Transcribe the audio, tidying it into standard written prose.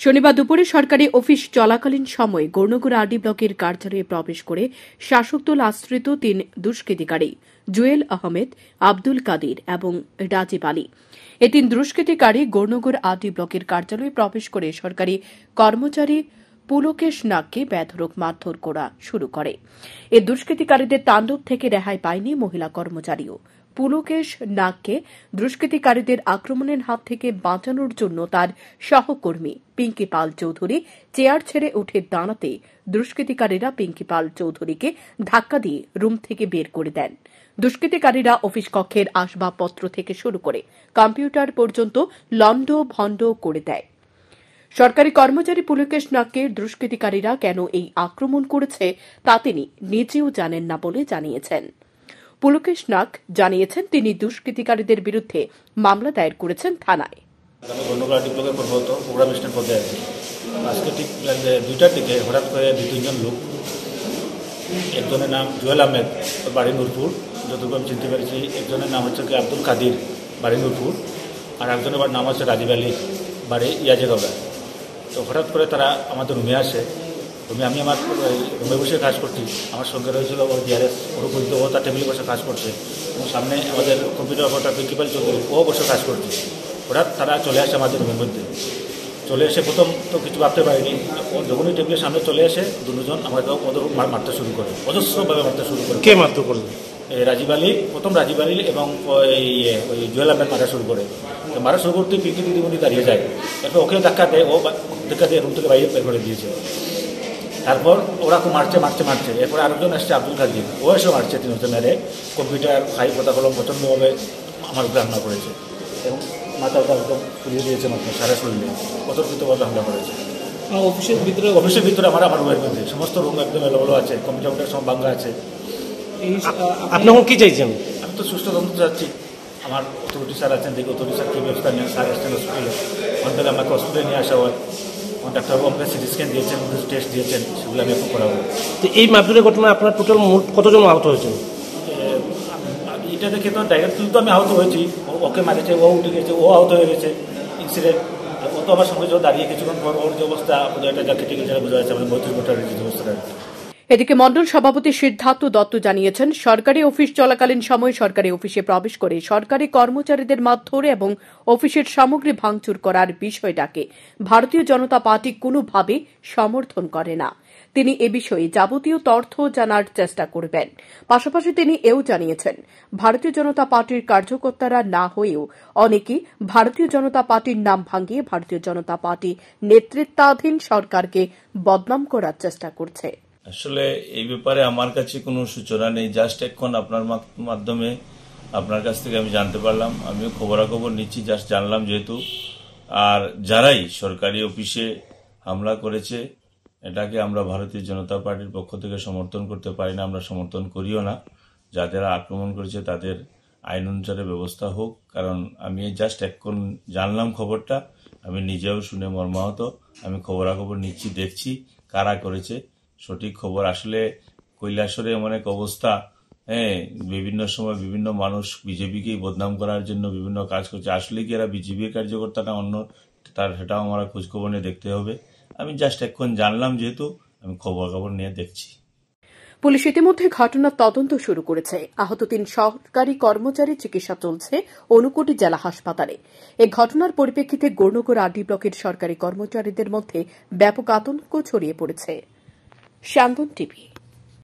শনিবার দুপুরে সরকারি অফিস চলাকালীন সময়ে গৌরনগর আরডি ব্লকের কার্যালয়ে প্রবেশ করে শাসক দল আশ্রিত ৩ দুষ্কৃতিকারী জুয়েল আহমেদ, আব্দুল কাদির এবং রাজীব আলী। এই ৩ দুষ্কৃতিকারী গৌরনগর আরডি ব্লকের কার্যালয়ে প্রবেশ করে সরকারি কর্মচারী পুলকেশ নাগকে বেধড়ক মারধর করা শুরু করে। এই দুষ্কৃতিকারীদের তাণ্ডব থেকে রেহাই পায়নি মহিলা কর্মচারীও। পুলকেশ নাগকে দুষ্কৃতিকারীদের আক্রমণের হাত থেকে বাঁচানোর জন্য তার সহকর্মী পিঙ্কি পাল চৌধুরী চেয়ার ছেড়ে উঠে দাঁড়াতে দুষ্কৃতিকারীরা পিঙ্কি পাল চৌধুরীকে ধাক্কা দিয়ে রুম থেকে বের করে দেন। দুষ্কৃতিকারীরা অফিস কক্ষের আসবাবপত্র থেকে শুরু করে কম্পিউটার পর্যন্ত লন্ডভন্ড করে দেয়। সরকারি কর্মচারী পুলকেশ নাগকে দুষ্কৃতিকারীরা কেন এই আক্রমণ করেছে তা তিনি নিজেও জানেন না বলে জানিয়েছেন। পুলকেশ নাগ জানিয়েছেন তিনি দুষ্কৃতিকারীদের বিরুদ্ধে মামলা দায়ের করেছেন থানায়। আজকে ঠিক 2টার দিকে হঠাৎ করে 2-3 লোক, একজনের নাম জুয়েল আহমেদ, বাড়ি নূরপুর, যতটুকু আমি চিনতে পেরেছি। একজনের নাম হচ্ছে আব্দুল কাদির, বাড়ি নূরপুর, আর একজনের নাম হচ্ছে রাজীব আলী, বাড়ি ইয়াজেগা। তো হঠাৎ করে তারা আমাদের রুমে আসে। আমি আমার রুমে বসে কাজ করছি, আমার সঙ্গে রয়েছিল ওর ডিআরএস, ওর বলতে ও তার টেবিলে বসে কাজ করছে, এবং সামনে আমাদের কম্পিউটার অপারেটর পিঙ্কি পাল চৌধুরী, ও বসে কাজ করছে। হঠাৎ তারা চলে আসে আমাদের রুমের মধ্যে। চলে এসে প্রথম তো কিছু ভাবতে পারিনি, যখনই টেবিলের সামনে চলে আসে দুজন আমাকে ওদের মারতে শুরু করে, অজস্রভাবে মারতে শুরু করে। কে মারতে করলো? রাজীব আলী, প্রথম রাজীব আলী এবং ওই জুয়েল আহমেদ মারা শুরু করে। মারা শুরু করতে পিঙ্কি দিদিমণি দাঁড়িয়ে যায়, এরপর ওকে ধাক্কা দেয়, ও ধাক্কা দিয়ে রুম থেকে বাইরে বের করে দিয়েছে। তারপর ওরা খুব মারছে। এরপর আরেকজন আসছে আব্দুল কাদির, ও এসে মারছে, 3 মেরে কম্পিউটার ফাইল কথা কলম প্রচণ্ডভাবে আমার উপরে হামলা করেছে, এবং মাথাটা একদম ফুলিয়ে দিয়েছে, মাত্র সারা শরীরে অতর্কিতভাবে হামলা করেছে। অফিসের ভিতরে আমার রুমের মধ্যে সমস্ত রুম একদম এলোমেলো আছে, কম্পিউটার সব ভাঙা আছে। আপনি কি চাইছেন? আমি তো সুস্থ তদন্ত চাচ্ছি। আমার অথরিটি স্যার আছেন, দেখি অথরিটি স্যার কী ব্যবস্থা নেন। স্যার এসছেন হসপিটালে, ওখান থেকে আমাকে হসপিটালে নিয়ে আসা হয়। ডাক্তারবাবু আমাকে সিটি স্ক্যান দিয়েছেন, টেস্ট দিয়েছেন, সেগুলো আমি এখন করাবো। তো এই মারধরের ঘটনায় আপনার টোটাল মোট কতজন আহত হয়েছেন? এটা দেখে তো ডাইরেক্টলি তো আমি আহত হয়েছি, ওকে মারেছে, ও উঠে গেছে, ও আহত হয়ে গেছে ইনসিডেন্ট। ও তো আমার সঙ্গে দাঁড়িয়ে কিছুক্ষণ পর ওর যে অবস্থা, একটা যা কেটে গেছে বোঝা যাচ্ছে আমাদের 32 বছরের যে অবস্থাটা। এদিকে মণ্ডল সভাপতি সিদ্ধার্থ দত্ত জানিয়েছেন, সরকারি অফিস চলাকালীন সময় সরকারি অফিসে প্রবেশ করে সরকারি কর্মচারীদের মারধর এবং অফিসের সামগ্রী ভাঙচুর করার বিষয়টাকে ভারতীয় জনতা পার্টি কোনোভাবে সমর্থন করে না। তিনি এ বিষয়ে যাবতীয় তথ্য জানার চেষ্টা করবেন। পাশাপাশি তিনি এও জানিয়েছেন, ভারতীয় জনতা পার্টির কার্যকর্তারা না হয়েও অনেকেই ভারতীয় জনতা পার্টির নাম ভাঙিয়ে ভারতীয় জনতা পার্টি নেতৃত্বাধীন সরকারকে বদনাম করার চেষ্টা করছে। আসলে এই ব্যাপারে আমার কাছে কোনো সূচনা নেই, জাস্ট এখন আপনার মাধ্যমে আপনার কাছ থেকে আমি জানতে পারলাম। আমিও খবরাখবর নিচ্ছি, জাস্ট জানলাম যেহেতু। আর যারাই সরকারি অফিসে হামলা করেছে, এটাকে আমরা ভারতীয় জনতা পার্টির পক্ষ থেকে সমর্থন করতে পারি না, আমরা সমর্থন করিও না। যাদের আক্রমণ করেছে তাদের আইন অনুসারে ব্যবস্থা হোক, কারণ আমি জাস্ট এখন জানলাম খবরটা, আমি নিজেও শুনে মর্মাহত। আমি খবরাখবর নিচ্ছি, দেখছি কারা করেছে সঠিক খবর। আসলে কৈলাসরে এমন এক অবস্থা, বিভিন্ন সময় বিভিন্ন মানুষ বিজেপিকেই বদনাম করার জন্য বিভিন্ন কাজ করছে। আসলে কি এরা বিজেপির কার্যকর্তা না অন্য, সেটাও আমরা খোঁজখবর নিয়ে দেখতে হবে। আমি জাস্ট এখন জানলাম যেহেতু, আমি খবর নিয়ে দেখছি। পুলিশ ইতিমধ্যে ঘটনার তদন্ত শুরু করেছে। আহত 3 সরকারি কর্মচারী চিকিৎসা চলছে ঊনকোটি জেলা হাসপাতালে। এই ঘটনার পরিপ্রেক্ষিতে গৌরনগর আরডি ব্লকের সরকারি কর্মচারীদের মধ্যে ব্যাপক আতঙ্ক ছড়িয়ে পড়েছে। শ্যামবন টিভি।